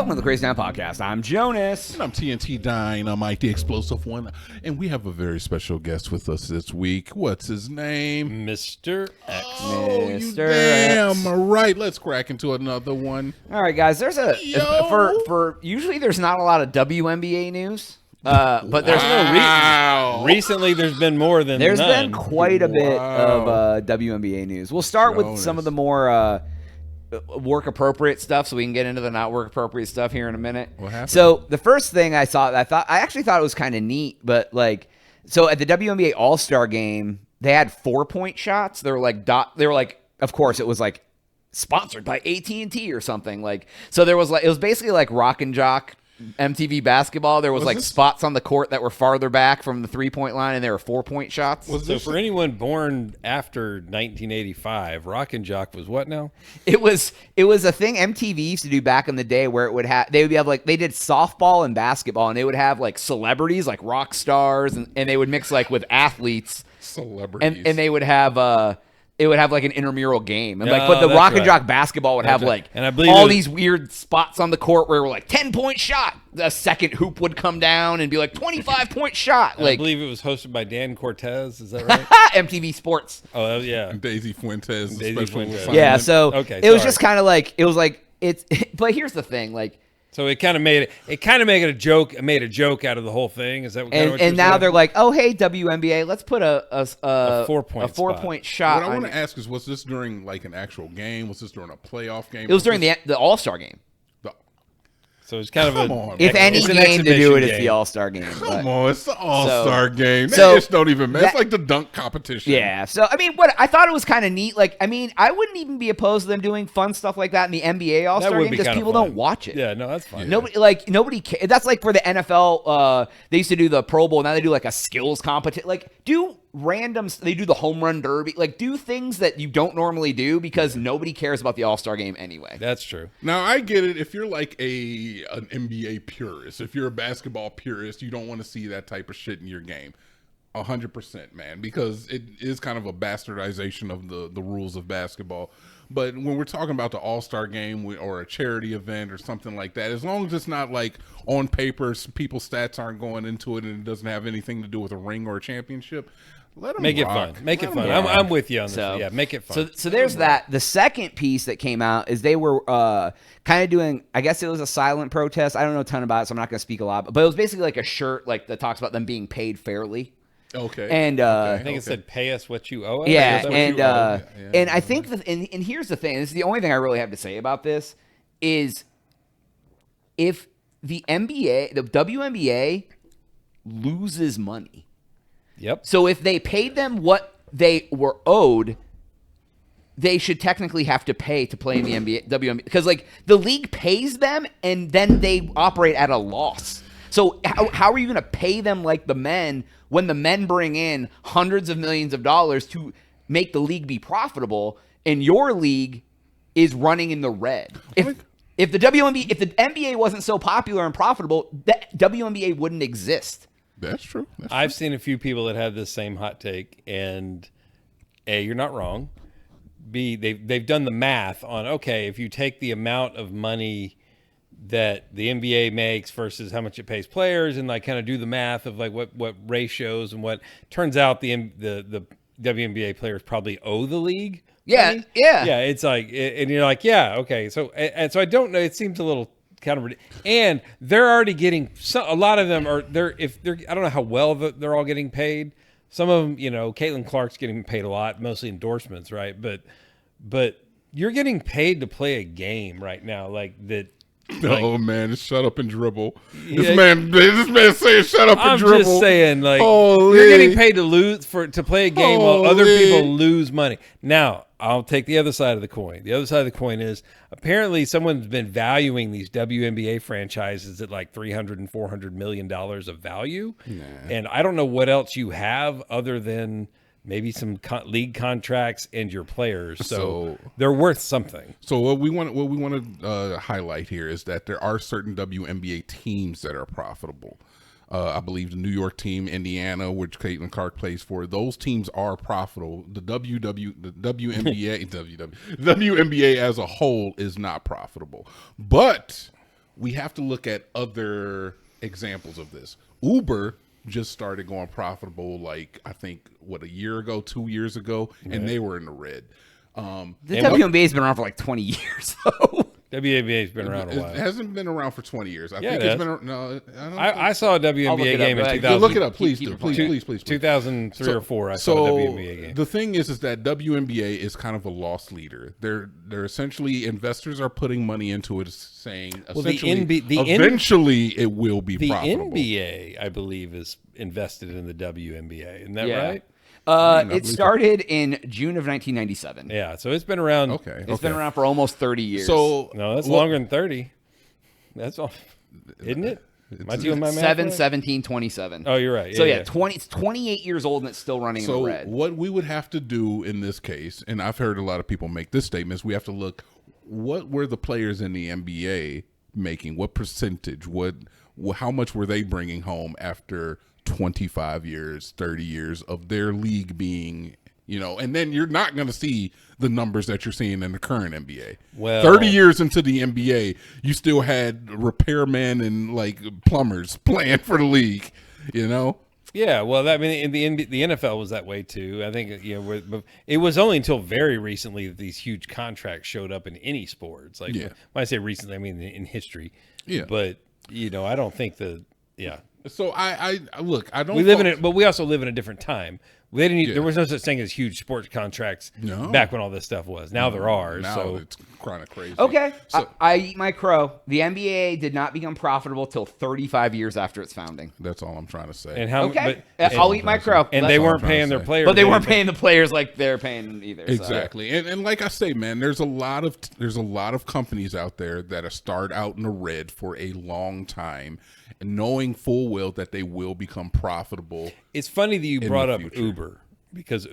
welcome to the Crazy Town Podcast. I'm Jonas. And I'm TNT Dynamite, the explosive one. And we have a very special guest with us this week. What's his name? Mr. X. Oh, you Mr. damn X. right. Let's crack into another one. All right, guys. There's usually there's not a lot of WNBA news, but there's Recently, there's been more than there's none. been quite a bit of WNBA news. We'll start with some of the more work appropriate stuff, so we can get into the not work appropriate stuff here in a minute. What happened? So the first thing I actually thought it was kind of neat, but so at the WNBA All-Star game, they had 4-point shots. They were like, of course, it was like sponsored by AT&T or something. So there was it was basically like Rock and Jock MTV basketball. There was spots on the court that were farther back from the 3-point line, and there were 4-point shots. So for anyone born after 1985, Rock and Jock was what now? It was a thing MTV used to do back in the day where they would have they did softball and basketball, and they would have like celebrities like rock stars, and they would mix with athletes, Celebrities. and they would have it would have like an intramural game, and but the that's Rock and right. Jock basketball would have And I believe all these weird spots on the court where it were 10-point shot, a second hoop would come down and be 25-point shot. I believe it was hosted by Dan Cortez. Is that right? MTV Sports. Oh, yeah. And Daisy Fuentes. Daisy special Fuentes. assignment. Yeah, so Okay, it was sorry. just kind of it's. But here's the thing, So it kind of made a joke. It made a joke out of the whole thing. Is that what? And now they're like, oh hey WNBA, let's put a 4-point shot. What I on want to ask is, was this during an actual game? Was this during a playoff game? It was during the All-Star game. So it's kind Come of on, If man. any it's an game to do it, exhibition it's the game. All-Star game. Come on, it's the All-Star game. That so just don't even matter. It's that- like the dunk competition. Yeah. So I mean, what I thought it was kind of neat. I wouldn't even be opposed to them doing fun stuff like that in the NBA All-Star would game be because kinda people fun. don't watch it. Yeah, no, that's fine. Nobody cares. That's like for the NFL. They used to do the Pro Bowl. Now they do a skills competition. They do the home run derby. Do things that you don't normally do because nobody cares about the All-Star game anyway. That's true. Now, I get it. If you're an NBA purist, if you're a basketball purist, you don't want to see that type of shit in your game. 100%, man, because it is kind of a bastardization of the rules of basketball. But when we're talking about the All-Star game or a charity event or something like that, as long as it's not on paper, people's stats aren't going into it and it doesn't have anything to do with a ring or a championship, let them Make it rock. fun. Make it Let fun. 'em rock. I'm with you on this. So- Yeah, make it fun. So there's that. The second piece that came out is they were kind of doing, I guess it was a silent protest. I don't know a ton about it, so I'm not going to speak a lot. But it was basically a shirt that talks about them being paid fairly. Okay. And I think it said, "Pay us what you owe us." yeah, Is that what and you owe? and I think and here's the thing. This is the only thing I really have to say about this is if the WNBA loses money. Yep. So if they paid them what they were owed, they should technically have to pay to play in the WNBA because the league pays them and then they operate at a loss. So how are you going to pay them like the men when the men bring in hundreds of millions of dollars to make the league be profitable and your league is running in the red? If the NBA wasn't so popular and profitable, the WNBA wouldn't exist. That's true. I've seen a few people that have this same hot take, and A, you're not wrong. B, they've done the math on, okay, if you take the amount of money that the NBA makes versus how much it pays players, and kind of do the math of what ratios and what turns out the WNBA players probably owe the league. Yeah, money. yeah. Yeah, it's and you're yeah, okay. So so I don't know. It seems a little kind of ridiculous. And they're already getting a lot of them are I don't know how well they're all getting paid. Some of them, Caitlin Clark's getting paid a lot, mostly endorsements, right? But you're getting paid to play a game right now, that. Oh man, shut up and dribble. This man saying shut up and dribble. I'm just saying, Holy. you're getting paid to play a game while other people lose money. Now, I'll take the other side of the coin. The other side of the coin is apparently someone's been valuing these WNBA franchises at $300 and $400 million of value. Nah. And I don't know what else you have other than maybe some league contracts and your players. So they're worth something. So what we want to highlight here is that there are certain WNBA teams that are profitable. I believe the New York team, Indiana, which Caitlin Clark plays for, those teams are profitable. The WNBA as a whole is not profitable. But we have to look at other examples of this. Uber just started going profitable, like I think a year ago, 2 years ago, and they were in the red. The WNBA's been around for like 20 years, though. WNBA's been around a while. It hasn't been around for 20 years. I Yeah, think it it's has. been. No, I don't. I saw a WNBA game in up. 2000. Look it up, please. keep Do your point. please. 2003 or 4. I saw a WNBA game. The thing is that WNBA is kind of a loss leader. They're essentially, investors are putting money into it, saying essentially eventually it will be The profitable. NBA, I believe, is invested in the WNBA. Isn't that Yeah. right? It started in June of 1997. Yeah, so it's been around. Okay, It's been around for almost 30 years. So No, that's longer than 30. That's all. Isn't it? Am I doing my math 7, right? 17, 27. Oh, you're right. So yeah, 28 years old and it's still running in the red. what we would have to do in this case, and I've heard a lot of people make this statement, is we have to look, what were the players in the NBA making? What percentage? How much were they bringing home after 25 years, 30 years of their league being, and then you're not going to see the numbers that you're seeing in the current NBA. Well, 30 years into the NBA, you still had repairmen and like plumbers playing for the league, Yeah, well, I mean, the NFL was that way too. I think it was only until very recently that these huge contracts showed up in any sports. Like when I say recently, I mean in history. Yeah. But I don't think So I look, I don't. we live in it, but we also live in a different time. We didn't. There was no such thing as huge sports contracts back when all this stuff was. Now there are. Now so it's kind of crazy. Okay, So I eat my crow. The NBA did not become profitable till 35 years after its founding. that's all I'm trying to say. and how? Okay, But, I'll eat my crow. and That's they all. weren't trying paying to their say. players, But they weren't paying the players like they're paying either. so. Exactly, and like I say, man, there's a lot of companies out there that are start out in the red for a long time, and knowing full well that they will become profitable. It's funny that you brought the up future. Uber, because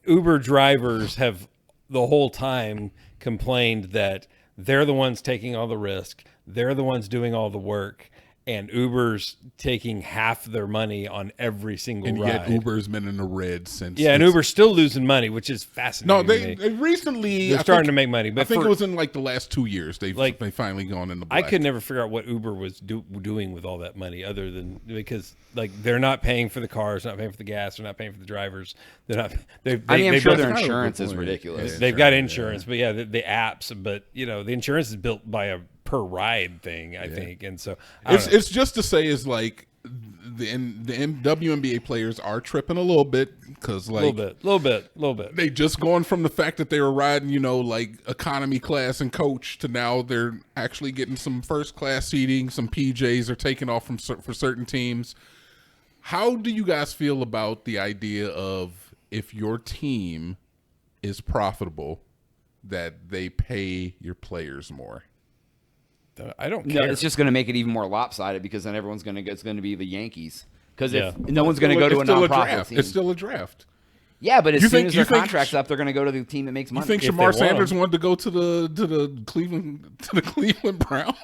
Uber drivers have the whole time complained that they're the ones taking all the risk, they're the ones doing all the work, and Uber's taking half their money on every single And ride. yet Uber's been in the red since. Yeah, and Uber's still losing money, which is fascinating. No, to me. they recently They're starting to make money, but I think for- it was in like the last 2 years they finally gone in the I black. could never figure out what Uber was doing with all that money, other than because like they're not paying for the cars, not paying for the gas, they're not paying for the drivers. They're not. I'm sure their kind of a insurance good is point. ridiculous. Yeah. They've got insurance, but the apps, but the insurance is built by a per ride thing, I think, and so I don't know. It's just to say is like the WNBA players are tripping a little bit because like little bit. they just gone from the fact that they were riding, like economy class and coach to now they're actually getting some first class seating, some PJs are taking off for certain teams. How do you guys feel about the idea of if your team is profitable that they pay your players more? I don't No, care. it's just going to make it even more lopsided because then everyone's going to it's going to be the Yankees. Because if Yeah. no one's going to go to a It's still nonprofit draft. team. It's still a draft. Yeah, but as You soon think- as you their think contract's up, they're going to go to the team that makes You money. think If they Shamar want Sanders him. wanted to go to the Cleveland Browns?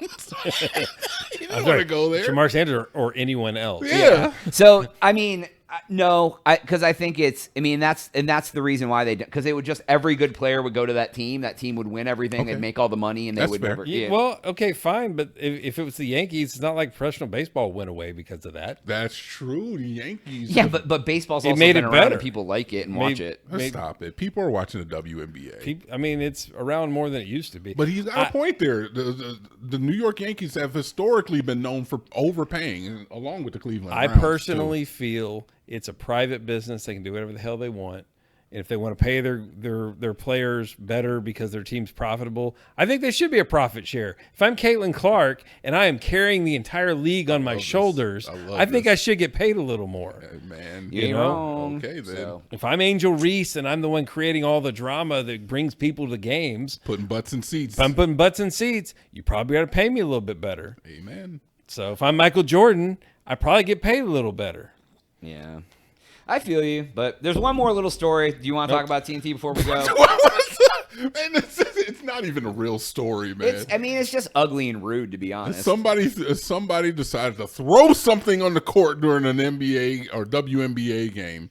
He didn't want to go there. Shamar Sanders or anyone else. Yeah. So I mean, no, because I think it's. I mean, that's the reason why they because they would just every good player would go to that team. That team would win everything. Okay. They'd make all the money, and they That's would fair. never. Yeah, well, okay, fine, but if it was the Yankees, it's not like professional baseball went away because of that. That's true. The Yankees. Yeah, but baseball's It also made been it around better. and people like it and watch it. Let's stop it. People are watching the WNBA. I mean, it's around more than it used to be. But he's got a point there. The New York Yankees have historically been known for overpaying, along with the Cleveland I Browns, personally feel it's a private business. They can do whatever the hell they want. And if they want to pay their players better because their team's profitable, I think they should be a profit share. If I'm Caitlin Clark and I am carrying the entire league on my shoulders, I think I should get paid a little more. too. Man, You ain't know? wrong. Okay, then. So, If I'm Angel Reese and I'm the one creating all the drama that brings people to games, Putting butts in seats. if I'm putting butts in seats, you probably got to pay me a little bit better. Amen. So if I'm Michael Jordan, I probably get paid a little better. yeah. I feel you, but there's one more little story. Do you want to talk about TNT before we go? Man, it's not even a real story, man. It's just ugly and rude, to be honest. Somebody decided to throw something on the court during an NBA or WNBA game.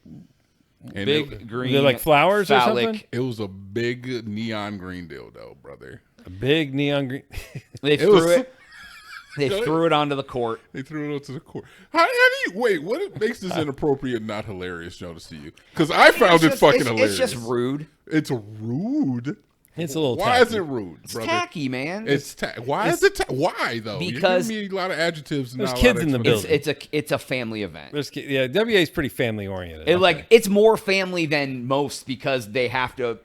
And Big green, They're like flowers or phallic. something? it was a big neon green dildo, brother. A big neon green. They It was threw it. They threw it onto the court. They threw it onto the court. How do you wait? What makes this inappropriate, not hilarious, Jonas, to you? Because I found it fucking hilarious. It's just rude. It's rude. It's a little. Why tacky. is it rude, It's brother? tacky, man. Why is it? Why though? Because you're giving me a lot of adjectives. And there's not a kids lot of in the explanations. building. it's a family event. WA is pretty family oriented. It's more family than most because they have to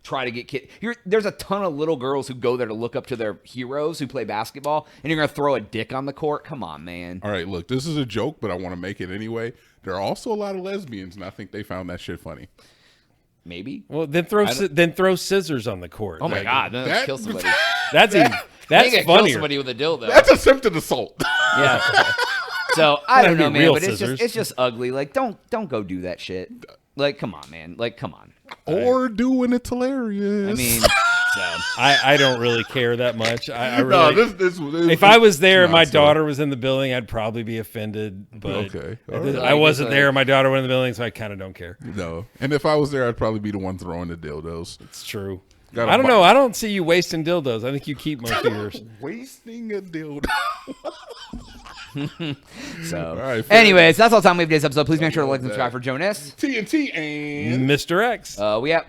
try to get kids. There's a ton of little girls who go there to look up to their heroes who play basketball, and you're gonna throw a dick on the court. Come on, man. All right, look, this is a joke, but I want to make it anyway. There are also a lot of lesbians, and I think they found that shit funny. Maybe. Well, then throw scissors on the court. Oh my god, then let's kill somebody. That's Kill funnier. somebody with a dildo. That's attempted assault. Yeah. So I don't know, That'd be man, real but scissors. it's just ugly. Like, don't go do that shit. Like, come on, man. Like, come on. Or doing it's hilarious. I mean, so I don't really care that much. I no, really. this If I was there and my not so. daughter was in the building, I'd probably be offended. But Okay. I All right. I wasn't there. My daughter was in the building, so I kind of don't care. No, and if I was there, I'd probably be the one throwing the dildos. It's true. Got a I don't know. I don't see you wasting dildos. I think you keep most of yours. Wasting a dildo. so. All right, fair Anyways, that's all the time we have for today's episode. Please make sure to like and subscribe for Jonas. TNT and Mr. X. We out.